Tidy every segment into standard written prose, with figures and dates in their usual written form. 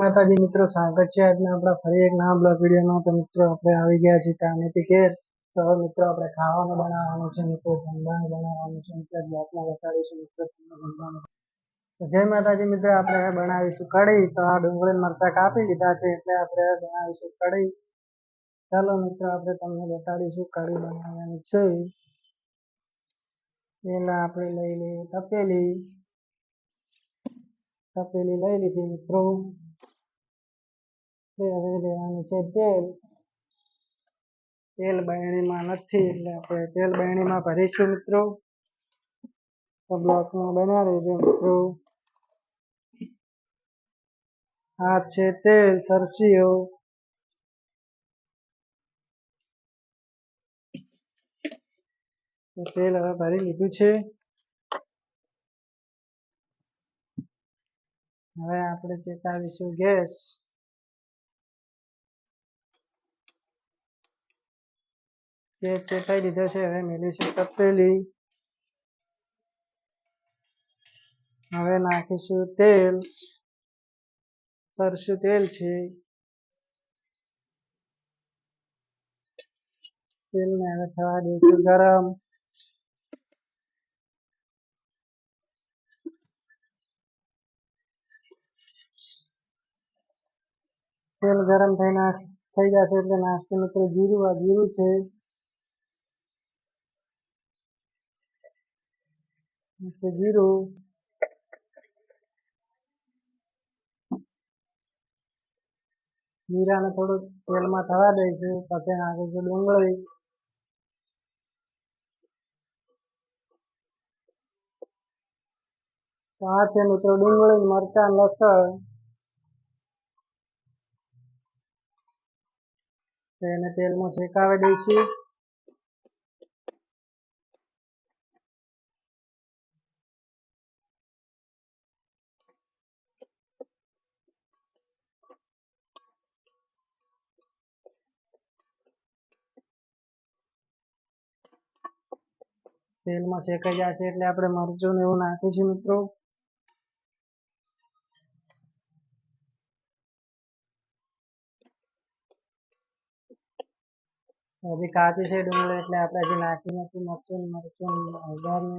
માતાજી મિત્રો, સ્વાગત છે આજના આપણા ફરી એક નવા બ્લોગ વિડીયોમાં। તો મિત્રો આપણે આવી ગયા છીએ કામેથી ઘેર। તો હવે મિત્રો આપણે ખાવાનું બનાવવાનું છે મિત્રો, જમવાનું બનાવવાનું છે મિત્રો, બ્લોગમાં બતાડીશું મિત્રો તમને જમવાનું। તો જય માતાજી મિત્રો, આપણે બનાવીશું કઢી। તો આ ડુંગળી મરચાં કાપી લીધા છે એટલે આપણે બનાવીશું કઢી। ચાલો મિત્રો આપણે તમને બતાડીશું કઢી બનાવવાની છે। પહેલા આપણે લઈ લઈએ તપેલી લઈ લીધી મિત્રો। હવે લેવાનું છે તેલ બરણીમાં નથી એટલે આપણે તેલ બરણીમાં ભરીશું મિત્રો। તો બ્લોકમાં બના રહેજો મિત્રો। આ છે તેલ સરસીઓ, તેલ હવે ભરી લીધું છે। હવે આપણે ચેતાવીશું ગેસ। ગેસ ચેતાઈ દીધો છે। હવે મેળવીશું તપેલી। હવે નાખીશું તેલ, સરસું તેલ છે। તેલને હવે થવા દઈશું ગરમ। તેલ ગરમ થઈ જશે એટલે નાખશું મિત્રો જીરું। આ જીરું છે, જીરું જીરાને થોડું તેલમાં થવા દઈશું, પછી નાખીશું ડુંગળી। તો આ છે મિત્રો ડુંગળી, મરચાં, લસણ। તેને તેલમાં શેકાવી દઈશું। તેલમાં શેકાઈ જશે એટલે આપણે મરચું ને એવું નાખીશું મિત્રો। હજી કાચી છે ડુંગળી એટલે આપણે હજી નાખી નથી મરચું હળદર ને।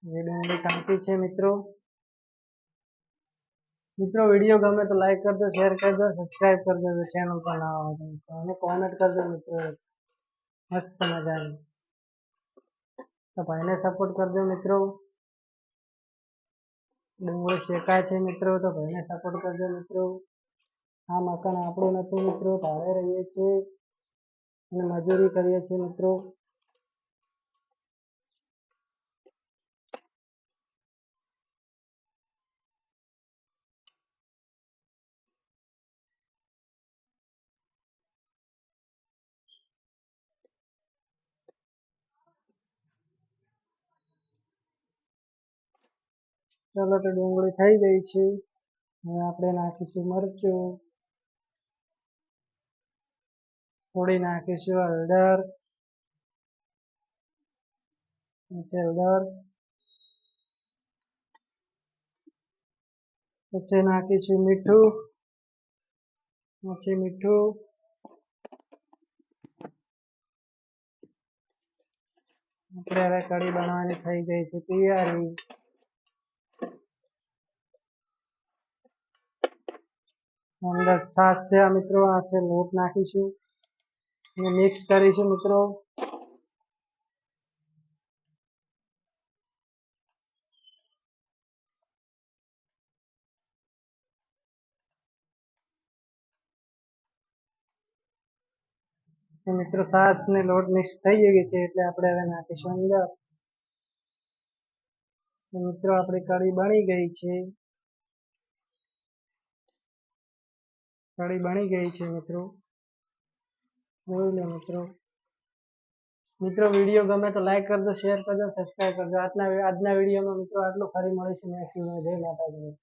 એ ડુંગળી કાચી છે મિત્રો। વિડીયો ગમે તો લાઈક કરજો, શેર કરજો, સબસ્ક્રાઇબ કરજો ચેનલ પર નવા હોય તો, અને કોમેન્ટ કરજો મિત્રો મસ્ત મજાની। તો ભાઈને સપોર્ટ કરજો મિત્રો। ડુંગળી શેકાય છે મિત્રો તો ભાઈને સપોર્ટ કરજો મિત્રો। આ મકાન આપણું નથી મિત્રો, ભાડે રહીએ છીએ અને મજૂરી કરીએ છીએ મિત્રો। ચાલો તો ડુંગળી થઈ ગઈ છે। હવે આપણે નાખીશું મરચું, થોડી નાખીશું હળદર, પછી નાખીશું મીઠું, આપણે હવે કઢી બનાવવાની થઈ ગઈ છે તૈયારી। અંદર છાશ છે મિત્રો, આ છે લોટ નાખીશું અને મિક્સ કરીશું મિત્રો। મિત્રો છાશ ને લોટ મિક્સ થઈ ગઈ છે એટલે આપણે હવે નાખીશું અંદર। મિત્રો આપણી કઢી બની ગઈ છે। મિત્રો જોઈ લો મિત્રો વિડીયો ગમે તો લાઈક કરજો, શેર કરજો, સબસ્ક્રાઇબ કરજો। આજના વિડીયોમાં મિત્રો આટલું, ફરી મળીશું નેક્સ્ટ વિડીયોમાં। જય માતાજી।